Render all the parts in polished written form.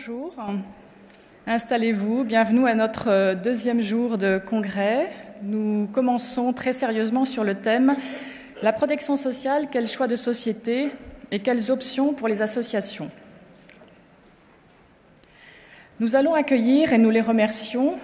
Bonjour, installez-vous, bienvenue à notre deuxième jour de congrès. Nous commençons très sérieusement sur le thème « La protection sociale, quel choix de société et quelles options pour les associations ?» Nous allons accueillir, et nous les remercions,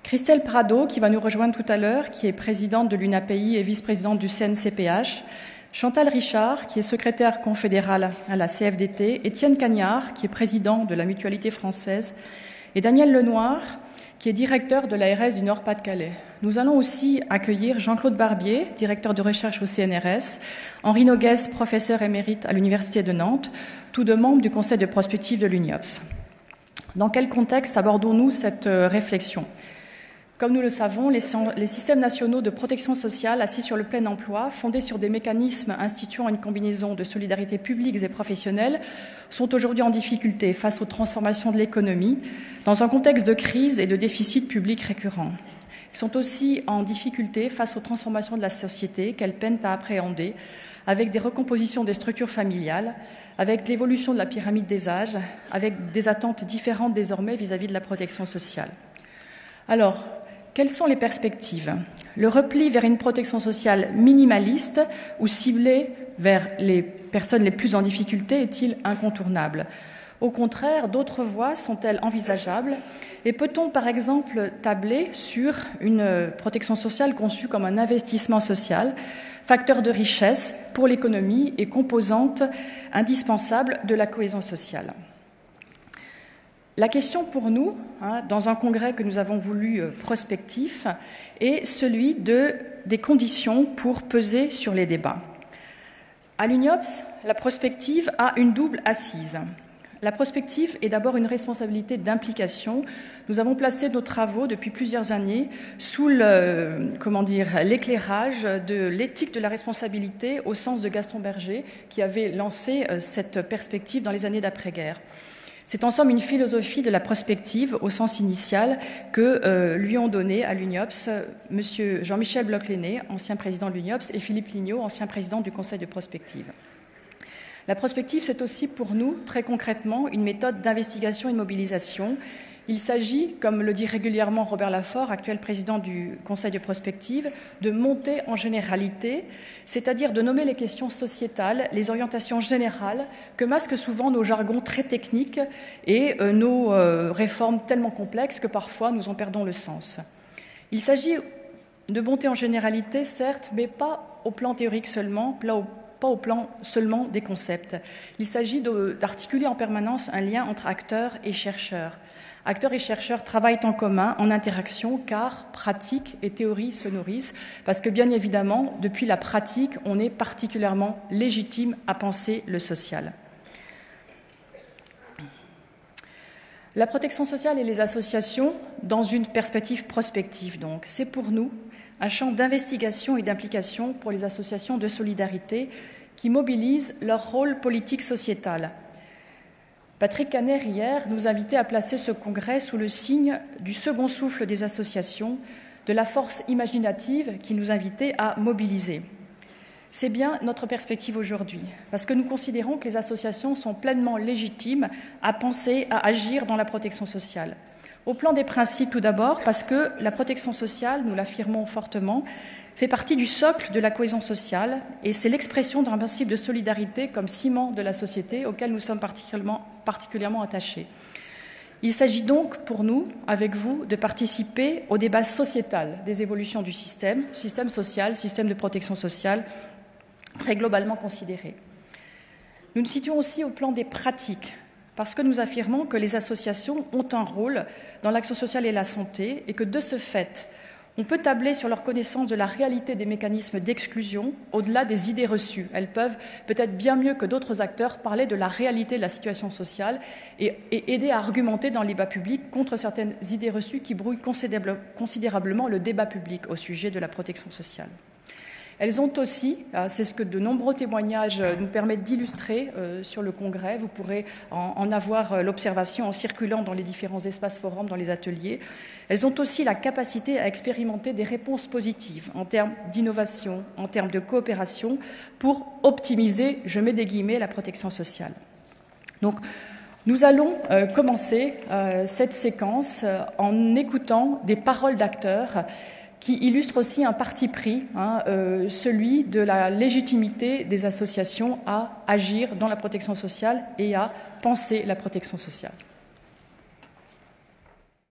Christelle Prado, qui va nous rejoindre tout à l'heure, qui est présidente de l'UNAPI et vice-présidente du CNCPH, Chantal Richard, qui est secrétaire confédérale à la CFDT, Étienne Cagnard, qui est président de la Mutualité française, et Daniel Lenoir, qui est directeur de l'ARS du Nord-Pas-de-Calais. Nous allons aussi accueillir Jean-Claude Barbier, directeur de recherche au CNRS, Henri Noguès, professeur émérite à l'Université de Nantes, tous deux membres du conseil de prospective de l'UNIOPS. Dans quel contexte abordons-nous cette réflexion ? Comme nous le savons, les systèmes nationaux de protection sociale assis sur le plein emploi, fondés sur des mécanismes instituant une combinaison de solidarité publiques et professionnelles, sont aujourd'hui en difficulté face aux transformations de l'économie, dans un contexte de crise et de déficit public récurrent. Ils sont aussi en difficulté face aux transformations de la société qu'elles peinent à appréhender, avec des recompositions des structures familiales, avec l'évolution de la pyramide des âges, avec des attentes différentes désormais vis-à-vis de la protection sociale. Alors, quelles sont les perspectives ? Le repli vers une protection sociale minimaliste ou ciblée vers les personnes les plus en difficulté est-il incontournable ? Au contraire, d'autres voies sont-elles envisageables ? Et peut-on, par exemple, tabler sur une protection sociale conçue comme un investissement social, facteur de richesse pour l'économie et composante indispensable de la cohésion sociale ? La question pour nous, dans un congrès que nous avons voulu prospectif, est celui des conditions pour peser sur les débats. À l'UNIOPS, la prospective a une double assise. La prospective est d'abord une responsabilité d'implication. Nous avons placé nos travaux depuis plusieurs années sous l'éclairage de l'éthique de la responsabilité au sens de Gaston Berger, qui avait lancé cette perspective dans les années d'après-guerre. C'est en somme une philosophie de la prospective au sens initial que lui ont donné à l'UNIOPS M. Jean-Michel Bloch-Lenné, ancien président de l'UNIOPS, et Philippe Lignot, ancien président du Conseil de prospective. La prospective, c'est aussi pour nous, très concrètement, une méthode d'investigation et de mobilisation. Il s'agit, comme le dit régulièrement Robert Laffort, actuel président du Conseil de prospective, de monter en généralité, c'est-à-dire de nommer les questions sociétales, les orientations générales que masquent souvent nos jargons très techniques et nos réformes tellement complexes que parfois nous en perdons le sens. Il s'agit de monter en généralité, certes, mais pas au plan théorique seulement, pas au plan seulement des concepts. Il s'agit d'articuler en permanence un lien entre acteurs et chercheurs. Acteurs et chercheurs travaillent en commun, en interaction, car pratique et théorie se nourrissent, parce que bien évidemment, depuis la pratique, on est particulièrement légitime à penser le social. La protection sociale et les associations, dans une perspective prospective donc, c'est pour nous un champ d'investigation et d'implication pour les associations de solidarité qui mobilisent leur rôle politique sociétal. Patrick Caner, hier, nous invitait à placer ce congrès sous le signe du second souffle des associations, de la force imaginative qui nous invitait à mobiliser. C'est bien notre perspective aujourd'hui, parce que nous considérons que les associations sont pleinement légitimes à penser, à agir dans la protection sociale. Au plan des principes, tout d'abord, parce que la protection sociale, nous l'affirmons fortement, fait partie du socle de la cohésion sociale et c'est l'expression d'un principe de solidarité comme ciment de la société auquel nous sommes particulièrement attachés. Il s'agit donc pour nous, avec vous, de participer au débat sociétal des évolutions du système social, système de protection sociale, très globalement considéré. Nous nous situons aussi au plan des pratiques, parce que nous affirmons que les associations ont un rôle dans l'action sociale et la santé et que de ce fait, on peut tabler sur leur connaissance de la réalité des mécanismes d'exclusion au-delà des idées reçues. Elles peuvent peut-être bien mieux que d'autres acteurs parler de la réalité de la situation sociale et aider à argumenter dans le débat public contre certaines idées reçues qui brouillent considérablement le débat public au sujet de la protection sociale. Elles ont aussi, c'est ce que de nombreux témoignages nous permettent d'illustrer sur le congrès, vous pourrez en avoir l'observation en circulant dans les différents espaces forums, dans les ateliers, elles ont aussi la capacité à expérimenter des réponses positives en termes d'innovation, en termes de coopération, pour optimiser, je mets des guillemets, la protection sociale. Donc, Nous allons commencer cette séquence en écoutant des paroles d'acteurs qui illustrent aussi un parti pris, celui de la légitimité des associations à agir dans la protection sociale et à penser la protection sociale.